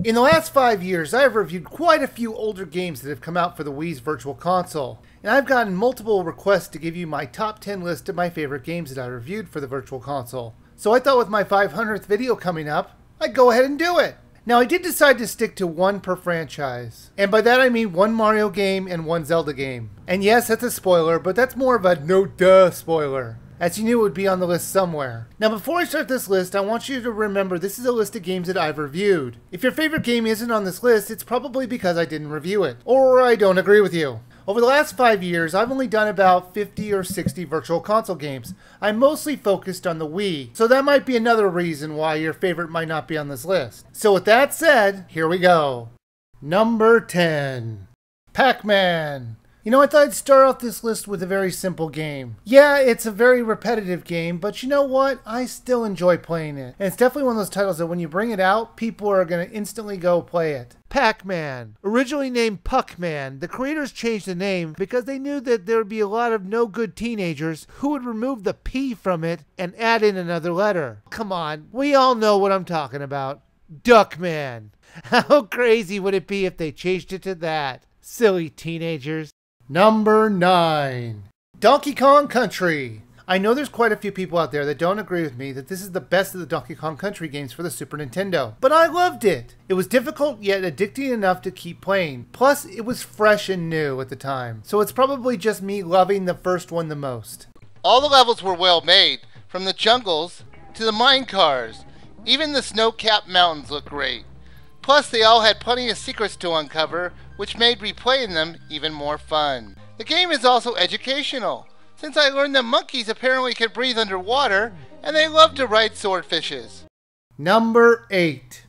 In the last 5 years, I have reviewed quite a few older games that have come out for the Wii's Virtual Console, and I've gotten multiple requests to give you my top 10 list of my favorite games that I reviewed for the Virtual Console. So I thought with my 500th video coming up, I'd go ahead and do it. Now I did decide to stick to one per franchise, and by that I mean one Mario game and one Zelda game. And yes, that's a spoiler, but that's more of a no-duh spoiler, as you knew it would be on the list somewhere. Now before I start this list, I want you to remember this is a list of games that I've reviewed. If your favorite game isn't on this list, it's probably because I didn't review it, or I don't agree with you. Over the last 5 years, I've only done about 50 or 60 Virtual Console games. I'm mostly focused on the Wii, so that might be another reason why your favorite might not be on this list. So with that said, here we go. Number 10. Pac-Man. You know, I thought I'd start off this list with a very simple game. Yeah, it's a very repetitive game, but you know what? I still enjoy playing it. And it's definitely one of those titles that when you bring it out, people are going to instantly go play it. Pac-Man. Originally named Puck-Man, the creators changed the name because they knew that there would be a lot of no-good teenagers who would remove the P from it and add in another letter. Come on, we all know what I'm talking about. Duckman. How crazy would it be if they changed it to that? Silly teenagers. Number 9. Donkey Kong Country. I know there's quite a few people out there that don't agree with me that this is the best of the Donkey Kong Country games for the Super Nintendo, but I loved it. It was difficult yet addicting enough to keep playing, plus it was fresh and new at the time, so it's probably just me loving the first one the most. All the levels were well made, from the jungles to the mine cars. Even the snow-capped mountains looked great. Plus they all had plenty of secrets to uncover, which made replaying them even more fun. The game is also educational, since I learned that monkeys apparently can breathe underwater, and they love to ride swordfishes. Number 8.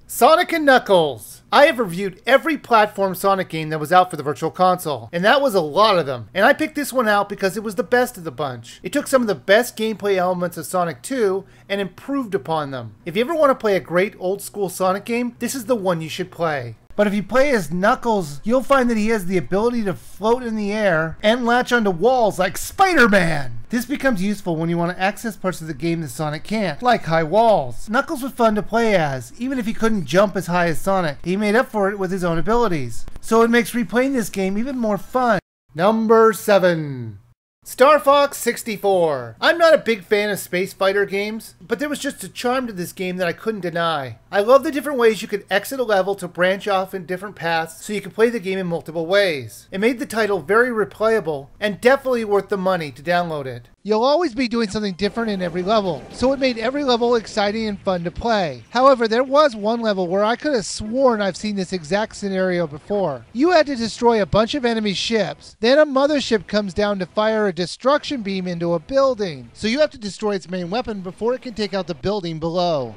Sonic & Knuckles. I have reviewed every platform Sonic game that was out for the Virtual Console, and that was a lot of them. And I picked this one out because it was the best of the bunch. It took some of the best gameplay elements of Sonic 2 and improved upon them. If you ever want to play a great old school Sonic game, this is the one you should play. But if you play as Knuckles, you'll find that he has the ability to float in the air and latch onto walls like Spider-Man. This becomes useful when you want to access parts of the game that Sonic can't, like high walls. Knuckles was fun to play as, even if he couldn't jump as high as Sonic. He made up for it with his own abilities. So it makes replaying this game even more fun. Number 7. Starfox 64. I'm not a big fan of space fighter games, but there was just a charm to this game that I couldn't deny. I love the different ways you could exit a level to branch off in different paths so you could play the game in multiple ways. It made the title very replayable and definitely worth the money to download it. You'll always be doing something different in every level, so it made every level exciting and fun to play. However, there was one level where I could have sworn I've seen this exact scenario before. You had to destroy a bunch of enemy ships, then a mothership comes down to fire a destruction beam into a building. So you have to destroy its main weapon before it can take out the building below.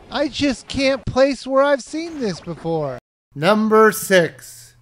I just can't place where I've seen this before. Number 6.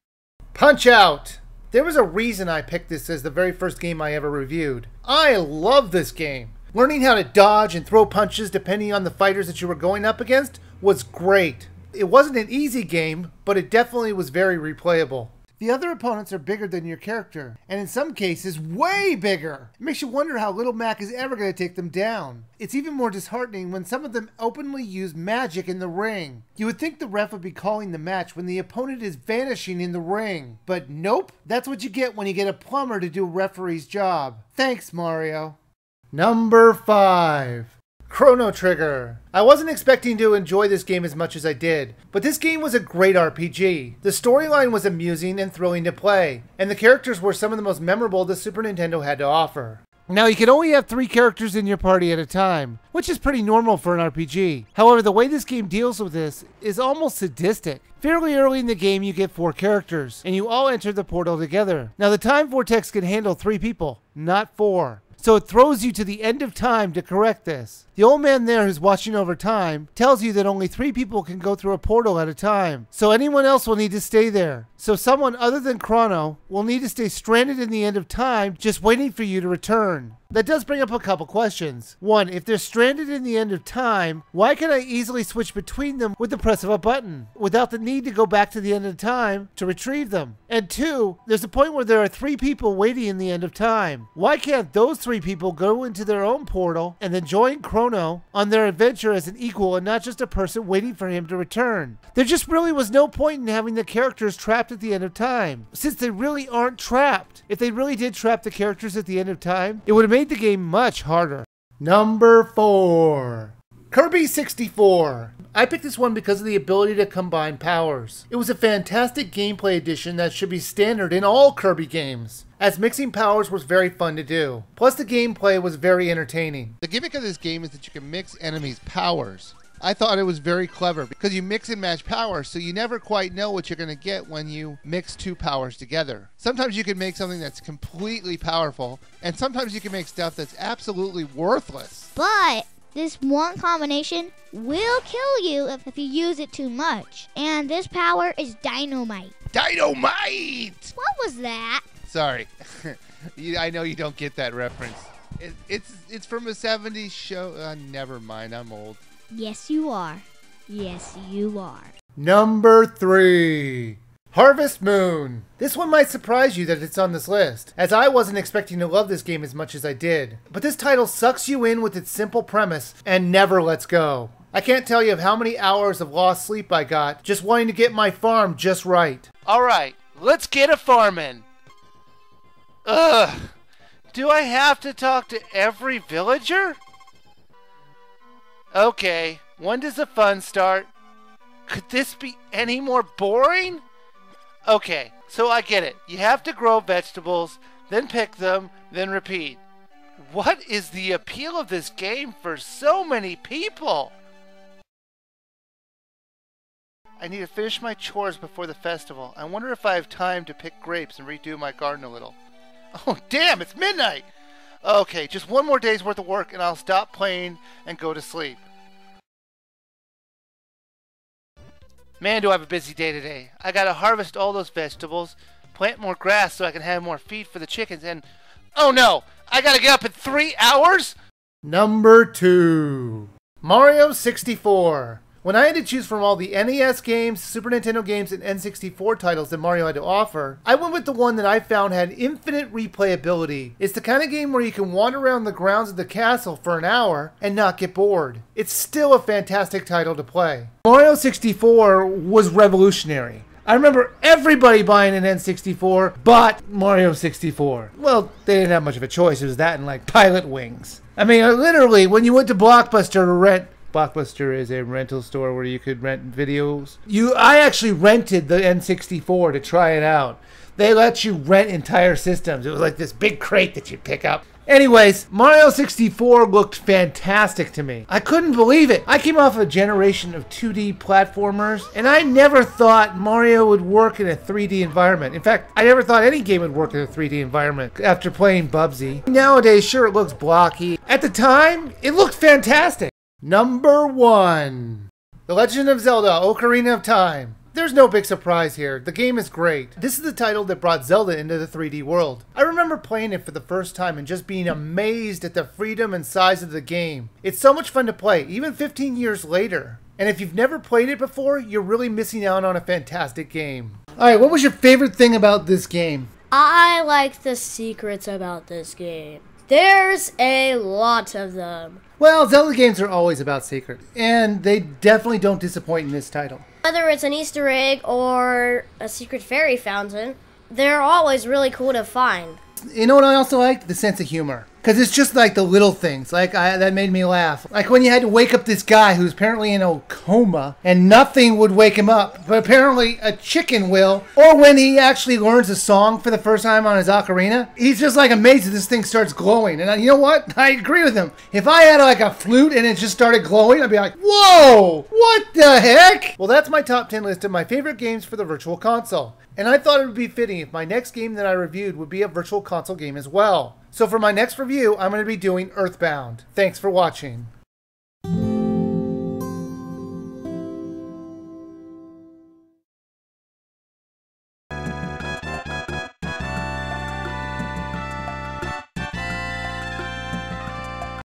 Punch-Out! There was a reason I picked this as the very first game I ever reviewed. I love this game. Learning how to dodge and throw punches depending on the fighters that you were going up against was great. It wasn't an easy game, but it definitely was very replayable. The other opponents are bigger than your character, and in some cases, way bigger. It makes you wonder how Little Mac is ever going to take them down. It's even more disheartening when some of them openly use magic in the ring. You would think the ref would be calling the match when the opponent is vanishing in the ring. But nope, that's what you get when you get a plumber to do a referee's job. Thanks, Mario. Number 5. Chrono Trigger. I wasn't expecting to enjoy this game as much as I did, but this game was a great RPG. The storyline was amusing and thrilling to play, and the characters were some of the most memorable the Super Nintendo had to offer. Now, you can only have 3 characters in your party at a time, which is pretty normal for an RPG. However, the way this game deals with this is almost sadistic. Fairly early in the game, you get 4 characters, and you all enter the portal together. Now, the time vortex can handle 3 people, not 4. So it throws you to the end of time to correct this. The old man there who's watching over time tells you that only 3 people can go through a portal at a time. So anyone else will need to stay there. So someone other than Chrono will need to stay stranded in the end of time just waiting for you to return. That does bring up a couple questions. One, if they're stranded in the end of time, why can I easily switch between them with the press of a button, without the need to go back to the end of time to retrieve them? And two, there's a point where there are 3 people waiting in the end of time. Why can't those 3 people go into their own portal and then join Chrono on their adventure as an equal and not just a person waiting for him to return? There just really was no point in having the characters trapped at the end of time, since they really aren't trapped. If they really did trap the characters at the end of time, it would have made the game much harder. Number 4. Kirby 64. I picked this one because of the ability to combine powers. It was a fantastic gameplay addition that should be standard in all Kirby games, as mixing powers was very fun to do. Plus the gameplay was very entertaining. The gimmick of this game is that you can mix enemies' powers. I thought it was very clever because you mix and match powers, so you never quite know what you're going to get when you mix 2 powers together. Sometimes you can make something that's completely powerful, and sometimes you can make stuff that's absolutely worthless. But this one combination will kill you if you use it too much. And this power is dynamite. Dynamite! What was that? Sorry. I know you don't get that reference. It's from a 70s show. Never mind, I'm old. Yes, you are. Yes, you are. Number 3. Harvest Moon. This one might surprise you that it's on this list, as I wasn't expecting to love this game as much as I did. But this title sucks you in with its simple premise and never lets go. I can't tell you of how many hours of lost sleep I got just wanting to get my farm just right. Alright, let's get a farm-in. Ugh. Do I have to talk to every villager? Okay, when does the fun start? Could this be any more boring? Okay, so I get it. You have to grow vegetables, then pick them, then repeat. What is the appeal of this game for so many people? I need to finish my chores before the festival. I wonder if I have time to pick grapes and redo my garden a little. Oh, damn, it's midnight! Okay, just one more day's worth of work and I'll stop playing and go to sleep. Man, do I have a busy day today. I gotta harvest all those vegetables, plant more grass so I can have more feed for the chickens, and... oh no! I gotta get up in 3 hours?! Number 2. Mario 64. When I had to choose from all the NES games, Super Nintendo games, and N64 titles that Mario had to offer, I went with the one that I found had infinite replayability. It's the kind of game where you can wander around the grounds of the castle for an hour and not get bored. It's still a fantastic title to play. Mario 64 was revolutionary. I remember everybody buying an N64 but Mario 64. Well, they didn't have much of a choice. It was that and like Pilot Wings. I mean, literally, when you went to Blockbuster to rent... Blockbuster is a rental store where you could rent videos. I actually rented the N64 to try it out. They let you rent entire systems. It was like this big crate that you'd pick up. Anyways, Mario 64 looked fantastic to me. I couldn't believe it. I came off a generation of 2D platformers, and I never thought Mario would work in a 3D environment. In fact, I never thought any game would work in a 3D environment after playing Bubsy. Nowadays, sure, it looks blocky. At the time, it looked fantastic. Number 1. The Legend of Zelda: Ocarina of Time. There's no big surprise here. The game is great. This is the title that brought Zelda into the 3D world. I remember playing it for the first time and just being amazed at the freedom and size of the game. It's so much fun to play, even 15 years later. And if you've never played it before, you're really missing out on a fantastic game. Alright, what was your favorite thing about this game? I like the secrets about this game. There's a lot of them. Well, Zelda games are always about secrets, and they definitely don't disappoint in this title. Whether it's an Easter egg or a secret fairy fountain, they're always really cool to find. You know what I also liked? The sense of humor. Because it's just like the little things. That made me laugh. Like when you had to wake up this guy who's apparently in a coma and nothing would wake him up. But apparently a chicken will. Or when he actually learns a song for the first time on his ocarina. He's just like amazed that this thing starts glowing. And you know what? I agree with him. If I had like a flute and it just started glowing, I'd be like, whoa! What the heck? Well, that's my top 10 list of my favorite games for the Virtual Console. And I thought it would be fitting if my next game that I reviewed would be a Virtual Console game as well. So for my next review, I'm going to be doing Earthbound. Thanks for watching.